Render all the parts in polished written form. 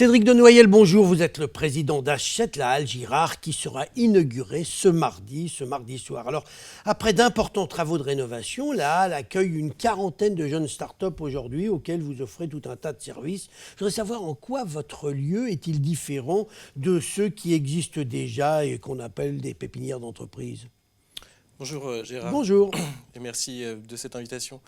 Cédric de Noyel, bonjour. Vous êtes le président d'Hachette, la Halle Girard, qui sera inaugurée ce mardi soir. Alors, après d'importants travaux de rénovation, la Halle accueille une quarantaine de jeunes start-up aujourd'hui auxquels vous offrez tout un tas de services. Je voudrais savoir en quoi votre lieu est-il différent de ceux qui existent déjà et qu'on appelle des pépinières d'entreprise. Bonjour Gérard. Bonjour. Et merci de cette invitation.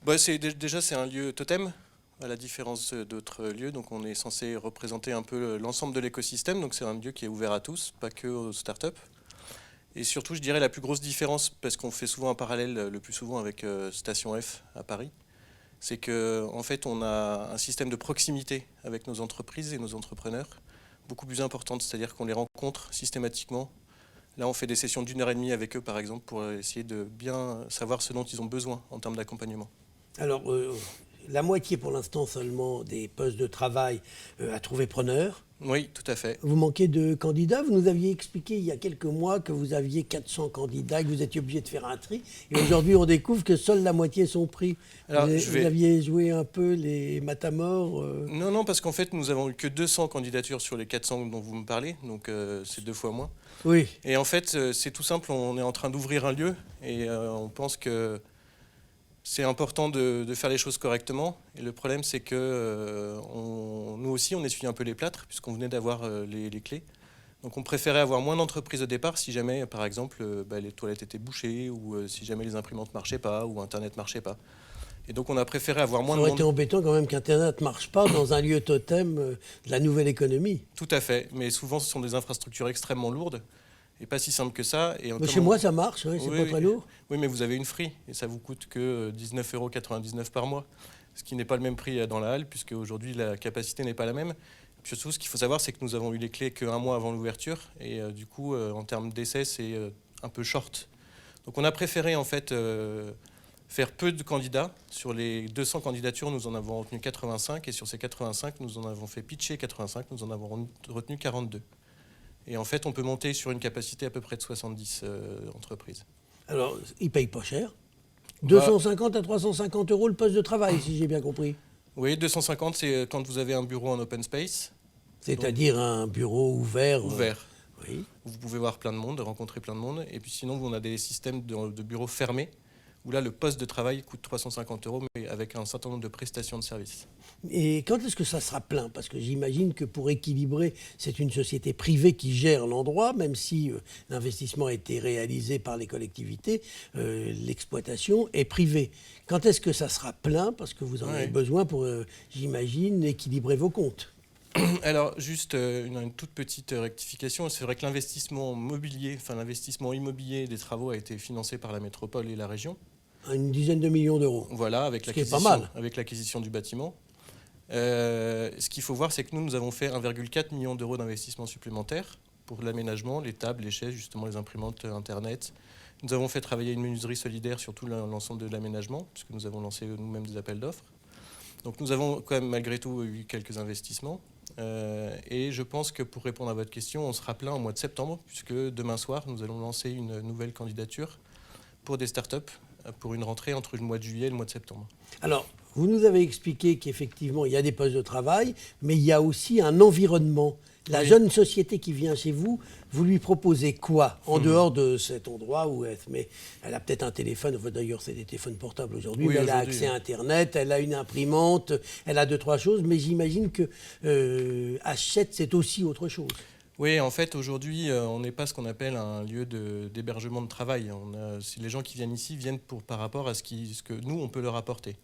Déjà, c'est un lieu totem, à la différence d'autres lieux. Donc, on est censé représenter un peu l'ensemble de l'écosystème. Donc, c'est un lieu qui est ouvert à tous, pas que aux startups. Et surtout, je dirais la plus grosse différence, parce qu'on fait souvent un parallèle le plus souvent avec Station F à Paris, c'est qu'en fait, on a un système de proximité avec nos entreprises et nos entrepreneurs beaucoup plus importante. C'est-à-dire qu'on les rencontre systématiquement. Là, on fait des sessions d'1h30 avec eux, par exemple, pour essayer de bien savoir ce dont ils ont besoin en termes d'accompagnement. Alors, la moitié pour l'instant seulement des postes de travail a trouvé preneur. Oui, tout à fait. Vous manquez de candidats. Vous nous aviez expliqué il y a quelques mois que vous aviez 400 candidats, que vous étiez obligé de faire un tri. Et aujourd'hui, on découvre que seule la moitié sont pris. Alors, vous aviez joué un peu les matamors Non, parce qu'en fait, nous n'avons eu que 200 candidatures sur les 400 dont vous me parlez. Donc, c'est 2 fois moins. Oui. Et en fait, c'est tout simple. On est en train d'ouvrir un lieu et on pense que c'est important de faire les choses correctement. Et le problème, c'est que nous aussi, on essuie un peu les plâtres, puisqu'on venait d'avoir les clés. Donc on préférait avoir moins d'entreprises au départ si jamais, par exemple, les toilettes étaient bouchées, ou si jamais les imprimantes ne marchaient pas, ou Internet ne marchait pas. Et donc on a préféré avoir moins de monde. Ça aurait été embêtant quand même qu'Internet ne marche pas dans un lieu totem de la nouvelle économie. Tout à fait, mais souvent ce sont des infrastructures extrêmement lourdes. Et pas si simple que ça. Et chez moi, ça marche, hein, c'est pas très lourd. Oui, mais vous avez une free et ça vous coûte que 19,99 € par mois, ce qui n'est pas le même prix dans la halle, puisque aujourd'hui la capacité n'est pas la même. Puis surtout, ce qu'il faut savoir, c'est que nous avons eu les clés qu'un mois avant l'ouverture, et du coup, en termes d'essai, c'est un peu short. Donc on a préféré en fait faire peu de candidats. Sur les 200 candidatures, nous en avons retenu 85, et sur ces 85, nous en avons fait pitcher 85, nous en avons retenu 42. Et en fait, on peut monter sur une capacité à peu près de 70 entreprises. Alors, ils ne payent pas cher. 250 à 350 € le poste de travail, si j'ai bien compris. Oui, 250, c'est quand vous avez un bureau en open space. C'est-à-dire un bureau ouvert. Ouvert. Oui. Vous pouvez voir plein de monde, rencontrer plein de monde. Et puis sinon, on a des systèmes de bureaux fermés, où là, le poste de travail coûte 350 €, mais avec un certain nombre de prestations de services. Et quand est-ce que ça sera plein? Parce que j'imagine que pour équilibrer, c'est une société privée qui gère l'endroit, même si l'investissement a été réalisé par les collectivités, l'exploitation est privée. Quand est-ce que ça sera plein? Parce que vous en avez besoin pour, j'imagine, équilibrer vos comptes. Alors, juste une toute petite rectification. C'est vrai que l'investissement immobilier des travaux a été financé par la métropole et la région. Une dizaine de millions d'euros. Voilà, avec l'acquisition du bâtiment. Ce qu'il faut voir, c'est que nous avons fait 1,4 million d'euros d'investissement supplémentaire pour l'aménagement, les tables, les chaises, justement les imprimantes Internet. Nous avons fait travailler une menuiserie solidaire sur tout l'ensemble de l'aménagement, puisque nous avons lancé nous-mêmes des appels d'offres. Donc nous avons quand même malgré tout eu quelques investissements. Et je pense que pour répondre à votre question, on sera plein au mois de septembre, puisque demain soir, nous allons lancer une nouvelle candidature pour des startups pour une rentrée entre le mois de juillet et le mois de septembre. Alors, vous nous avez expliqué qu'effectivement, il y a des postes de travail, mais il y a aussi un environnement. La jeune société qui vient chez vous, vous lui proposez quoi en dehors de cet endroit où elle a peut-être un téléphone, enfin, d'ailleurs c'est des téléphones portables aujourd'hui, mais elle a accès à Internet, elle a une imprimante, elle a 2-3 choses, mais j'imagine que Hachette, c'est aussi autre chose. Oui, en fait, aujourd'hui, on n'est pas ce qu'on appelle un lieu d'hébergement de travail. Les gens qui viennent ici viennent par rapport à ce que nous, on peut leur apporter.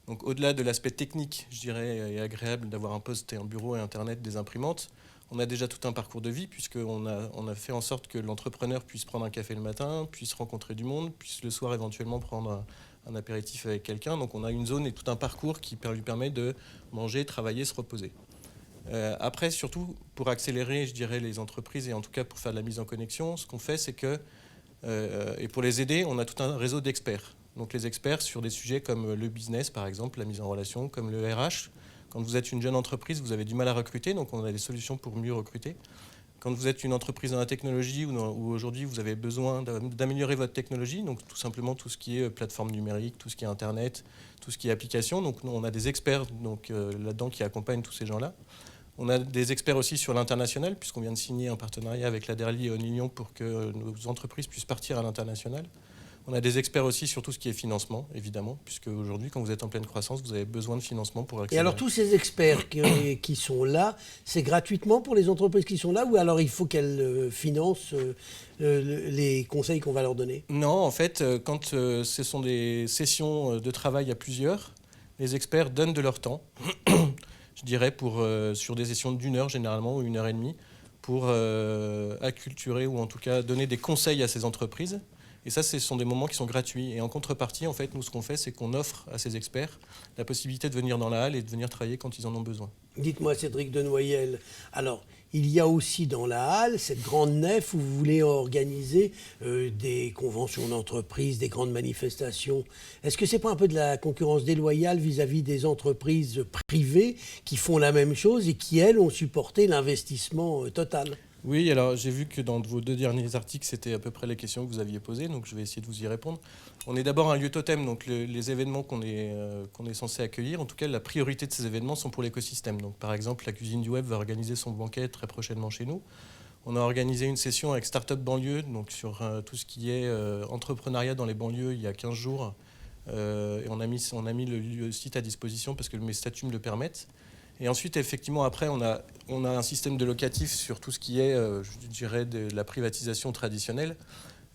Donc, au-delà de l'aspect technique, je dirais, et agréable d'avoir un poste et un bureau et Internet, des imprimantes, on a déjà tout un parcours de vie, puisqu'on a fait en sorte que l'entrepreneur puisse prendre un café le matin, puisse rencontrer du monde, puisse le soir éventuellement prendre un apéritif avec quelqu'un. Donc, on a une zone et tout un parcours qui lui permet de manger, travailler, se reposer. Après, surtout, pour accélérer, je dirais, les entreprises et en tout cas pour faire de la mise en connexion, ce qu'on fait, c'est que, et pour les aider, on a tout un réseau d'experts. Donc les experts sur des sujets comme le business, par exemple, la mise en relation, comme le RH. Quand vous êtes une jeune entreprise, vous avez du mal à recruter, donc on a des solutions pour mieux recruter. Quand vous êtes une entreprise dans la technologie ou aujourd'hui vous avez besoin d'améliorer votre technologie, donc tout simplement tout ce qui est plateforme numérique, tout ce qui est Internet, tout ce qui est application, donc nous, on a des experts là-dedans qui accompagnent tous ces gens-là. On a des experts aussi sur l'international, puisqu'on vient de signer un partenariat avec la DERLI et Onilion pour que nos entreprises puissent partir à l'international. On a des experts aussi sur tout ce qui est financement, évidemment, puisque aujourd'hui, quand vous êtes en pleine croissance, vous avez besoin de financement pour accélérer. Et alors, tous ces experts qui sont là, c'est gratuitement pour les entreprises qui sont là, ou alors il faut qu'elles financent les conseils qu'on va leur donner? Non, en fait, quand ce sont des sessions de travail à plusieurs, les experts donnent de leur temps, je dirais, sur des sessions d'1 heure généralement, ou 1 heure et demie, pour acculturer ou en tout cas donner des conseils à ces entreprises. Et ça, ce sont des moments qui sont gratuits. Et en contrepartie, en fait, nous, ce qu'on fait, c'est qu'on offre à ces experts la possibilité de venir dans la halle et de venir travailler quand ils en ont besoin. Dites-moi, Cédric Denoyel, alors, il y a aussi dans la halle cette grande nef où vous voulez organiser des conventions d'entreprise, des grandes manifestations. Est-ce que ce n'est pas un peu de la concurrence déloyale vis-à-vis des entreprises privées qui font la même chose et qui, elles, ont supporté l'investissement total ? Oui, alors j'ai vu que dans vos 2 derniers articles, c'était à peu près les questions que vous aviez posées, donc je vais essayer de vous y répondre. On est d'abord un lieu totem, donc les événements qu'on est censé accueillir, en tout cas la priorité de ces événements sont pour l'écosystème. Donc par exemple, la Cuisine du Web va organiser son banquet très prochainement chez nous. On a organisé une session avec Startup Banlieue, donc sur tout ce qui est entrepreneuriat dans les banlieues il y a 15 jours. Et on a mis le site à disposition parce que mes statuts me le permettent. Et ensuite, effectivement, après, on a un système de locatif sur tout ce qui est, je dirais, de la privatisation traditionnelle.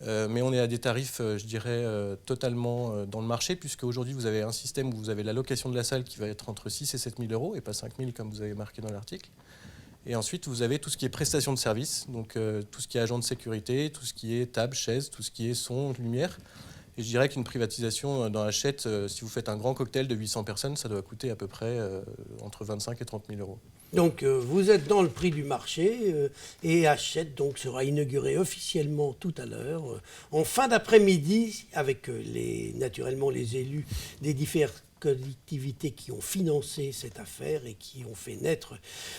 Mais on est à des tarifs, je dirais, totalement dans le marché, puisque aujourd'hui, vous avez un système où vous avez la location de la salle qui va être entre 6 et 7 000 euros, et pas 5 000 comme vous avez marqué dans l'article. Et ensuite, vous avez tout ce qui est prestation de services, donc tout ce qui est agent de sécurité, tout ce qui est table, chaise, tout ce qui est son, lumière. Et je dirais qu'une privatisation dans Hachette, si vous faites un grand cocktail de 800 personnes, ça doit coûter à peu près entre 25 et 30 000 euros. Donc vous êtes dans le prix du marché et Hachette donc, sera inauguré officiellement tout à l'heure, en fin d'après-midi, avec naturellement les élus des différentes collectivités qui ont financé cette affaire et qui ont fait naître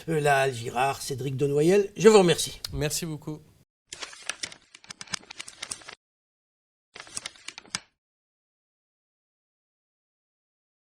la Halle Girard. Cédric Denoyel, je vous remercie. Merci beaucoup.